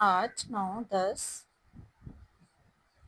8, 9, 10,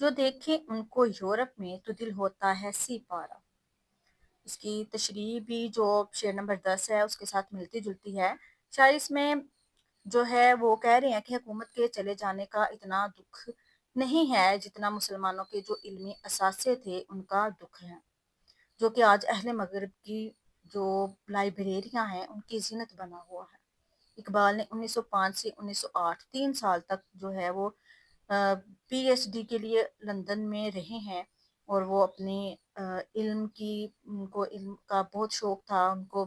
جو دیکھیں ان کو یورپ میں تو دل ہوتا ہے سی پارا۔ اس کی تشریح بھی جو شعر نمبر 10 ہے اس کے ساتھ ملتی جلتی ہے۔ شاعر اس میں جو ہے وہ کہہ رہے ہیں کہ حکومت کے چلے جانے کا اتنا دکھ نہیں ہے جتنا مسلمانوں کے جو علمی اثاثے تھے ان کا دکھ ہے، جو کہ آج اہل مغرب کی جو لائبریریاں ہیں ان کی زینت بنا ہوا ہے۔ اقبال نے 1905 سے 1908 3 سال تک جو ہے وہ پی ایچ ڈی کے لیے لندن میں رہے ہیں، اور وہ اپنی علم کی ان کو علم کا بہت شوق تھا، ان کو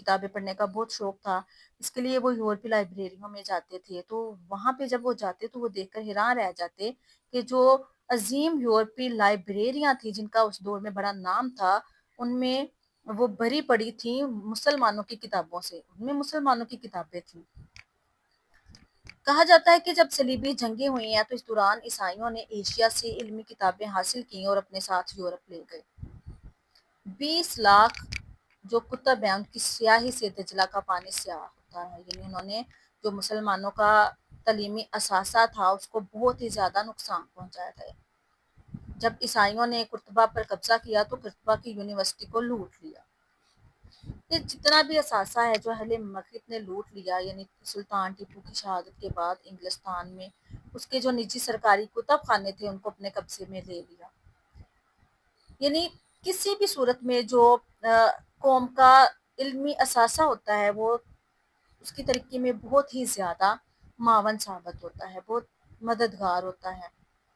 کتابیں پڑھنے کا بہت شوق تھا، اس کے لیے وہ یورپی لائبریریوں میں جاتے تھے۔ تو وہاں پہ جب وہ جاتے تو وہ دیکھ کر حیران رہ جاتے کہ جو عظیم یورپی لائبریریاں تھیں جن کا اس دور میں بڑا نام تھا، ان میں وہ بھری پڑی تھیں مسلمانوں کی کتابوں سے، ان میں مسلمانوں کی کتابیں تھیں۔ کہا جاتا ہے کہ جب صلیبی جنگیں ہوئی ہیں تو اس دوران عیسائیوں نے ایشیا سے علمی کتابیں حاصل کیں اور اپنے ساتھ یورپ لے گئے۔ 20 لاکھ جو کتب ہیں ان کی سیاہی سے دجلہ کا پانی سیاہ ہوتا ہے، یعنی انہوں نے جو مسلمانوں کا تعلیمی اثاثہ تھا اس کو بہت ہی زیادہ نقصان پہنچایا تھا۔ جب عیسائیوں نے قرطبہ پر قبضہ کیا تو قرطبہ کی یونیورسٹی کو لوٹ لیا۔ یہ جتنا بھی اثاثہ ہے جو اہل مغرب نے لوٹ لیا، یعنی سلطان ٹیپو کی شہادت کے بعد انگلستان میں اس کے جو نجی سرکاری کتب خانے تھے ان کو اپنے قبضے میں لے لیا۔ یعنی کسی بھی صورت میں جو قوم کا علمی اثاثہ ہوتا ہے وہ اس کی ترقی میں بہت ہی زیادہ معاون ثابت ہوتا ہے، بہت مددگار ہوتا ہے۔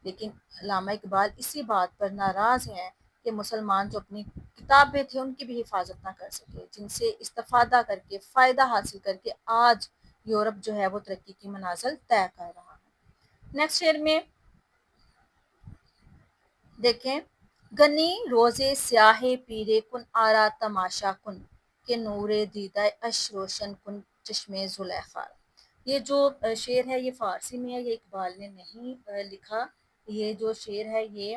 لیکن علامہ اقبال اسی بات پر ناراض ہیں کہ مسلمان جو اپنی کتابیں تھے ان کی بھی حفاظت نہ کر سکے، جن سے استفادہ کر کے فائدہ حاصل کر کے آج یورپ جو ہے وہ ترقی کی منازل طے کر رہا ہے۔ نیکسٹ شعر میں دیکھیں، گنی روزے سیاہ پیرے کن آرا تماشا کن کہ نور دیدہ اش روشن کن چشمے زلیخا۔ یہ جو شعر ہے یہ فارسی میں ہے، یہ اقبال نے نہیں لکھا، یہ جو شعر ہے یہ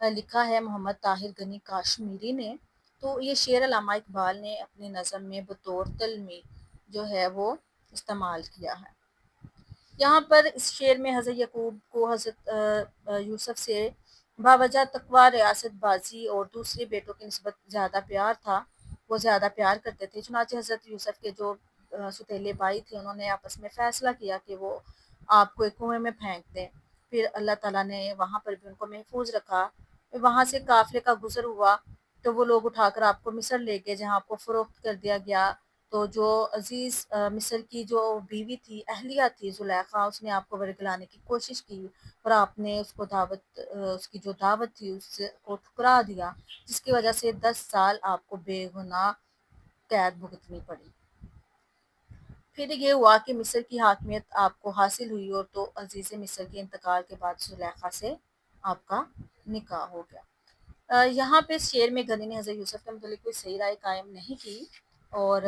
لکھا ہے محمد طاہر غنی کاشمیری نے۔ تو یہ شعر علامہ اقبال نے اپنی نظم میں بطور تلمی جو ہے وہ استعمال کیا ہے۔ یہاں پر اس شعر میں حضرت یعقوب کو حضرت یوسف سے باوجہ تقوی، ریاست بازی اور دوسرے بیٹوں کی نسبت زیادہ پیار تھا، وہ زیادہ پیار کرتے تھے۔ چنانچہ حضرت یوسف کے جو ستیلے بھائی تھے انہوں نے آپس میں فیصلہ کیا کہ وہ آپ کو ایک کنویں میں پھینک دیں۔ پھر اللہ تعالیٰ نے وہاں پر بھی ان کو محفوظ رکھا۔ وہاں سے قافلے کا گزر ہوا تو وہ لوگ اٹھا کر آپ کو مصر لے گئے جہاں آپ کو فروخت کر دیا گیا۔ تو جو عزیز مصر کی جو بیوی تھی، اہلیہ تھی زلیخا، اس نے آپ کو ورگلانے کی کوشش کی اور آپ نے اس کو اس کی جو دعوت تھی اس کو ٹھکرا دیا، جس کی وجہ سے 10 سال آپ کو بے گناہ قید بھگتنی پڑی۔ پھر یہ ہوا کہ مصر کی حاکمیت آپ کو حاصل ہوئی اور تو عزیز مصر کے انتقال کے بعد زلیخا سے آپ کا نکاح ہو گیا۔ یہاں پہ شعر میں غنی نے حضرت یوسف کے متعلق کوئی صحیح رائے قائم نہیں کی، اور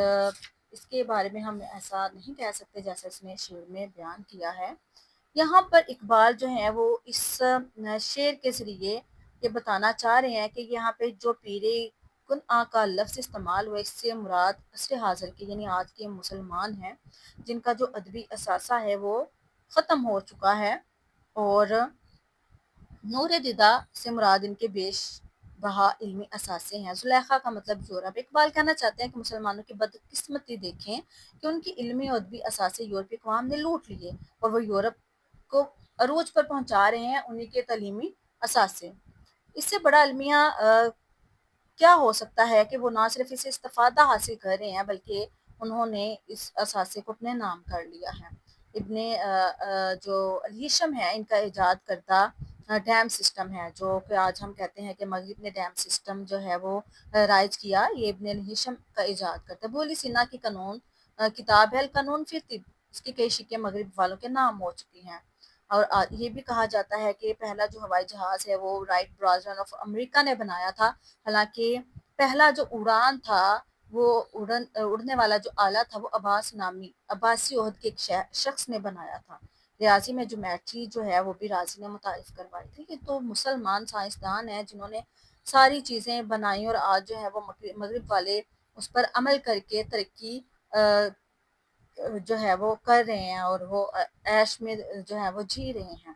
اس کے بارے میں ہم ایسا نہیں کہہ سکتے جیسا اس نے شعر میں بیان کیا ہے۔ یہاں پر اقبال جو ہیں وہ اس شعر کے ذریعے یہ بتانا چاہ رہے ہیں کہ یہاں پہ جو پیرے کن آ کا لفظ استعمال ہوا، اس سے مراد عصر حاضر کے یعنی آج کے مسلمان ہیں جن کا جو ادبی اثاثہ ہے وہ ختم ہو چکا ہے، اور نور دیدہ سے مراد ان کے بیش بہا علمی اثاثے ہیں۔ زلیخا کا مطلب یورپ۔ اقبال کہنا چاہتے ہیں کہ مسلمانوں کی بدقسمتی دیکھیں کہ ان کی علمی اور ادبی اثاثے یورپی اقوام نے لوٹ لیے اور وہ یورپ کو عروج پر پہنچا رہے ہیں انہی کے تعلیمی اثاثے۔ اس سے بڑا المیہ کیا ہو سکتا ہے کہ وہ نہ صرف اسے استفادہ حاصل کر رہے ہیں بلکہ انہوں نے اس اثاثے کو اپنے نام کر لیا ہے۔ ابن جو الہیشم ہے ان کا ایجاد کردہ ڈیم سسٹم ہے، جو کہ آج ہم کہتے ہیں کہ مغرب نے ڈیم سسٹم جو ہے وہ رائج کیا، یہ ابن الہیشم کا ایجاد کرتا ہے۔ بولی سینا کی قانون کتاب ہے القانون فی طب، اس کی کئی شکیں مغرب والوں کے نام ہو چکی ہیں۔ اور یہ بھی کہا جاتا ہے کہ پہلا جو ہوائی جہاز ہے وہ رائٹ برادرز آف امریکہ نے بنایا تھا، حالانکہ پہلا جو اڑان تھا وہ اڑنے والا جو آلہ تھا وہ عباسی عہد کے ایک شخص نے بنایا تھا۔ ریاضی میں جیومیٹری جو ہے وہ بھی رازی نے متعارف کروائی تھی۔ یہ تو مسلمان سائنسدان ہیں جنہوں نے ساری چیزیں بنائی اور آج جو ہے وہ مغرب والے اس پر عمل کر کے ترقی جو ہے وہ کر رہے ہیں اور وہ عیش میں جو ہے وہ جی رہے ہیں۔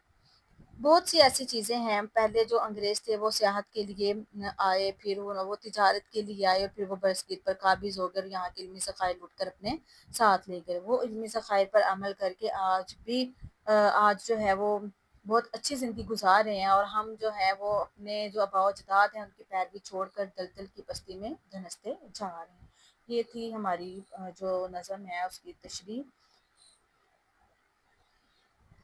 بہت سی ایسی چیزیں ہیں، پہلے جو انگریز تھے وہ سیاحت کے لیے آئے، پھر وہ تجارت کے لیے آئے، پھر وہ برصغیر پر قابض ہو کر یہاں کے علمی ذخائر لوٹ کر اپنے ساتھ لے گئے۔ وہ علمی ذخائر پر عمل کر کے آج بھی آج جو ہے وہ بہت اچھی زندگی گزار رہے ہیں، اور ہم جو ہے وہ اپنے جو آباء و اجداد ہیں ان کی پیروی چھوڑ کر دلدل کی بستی میں دھنستے جا رہے ہیں۔ یہ تھی ہماری جو نظم ہے اس کی تشریح۔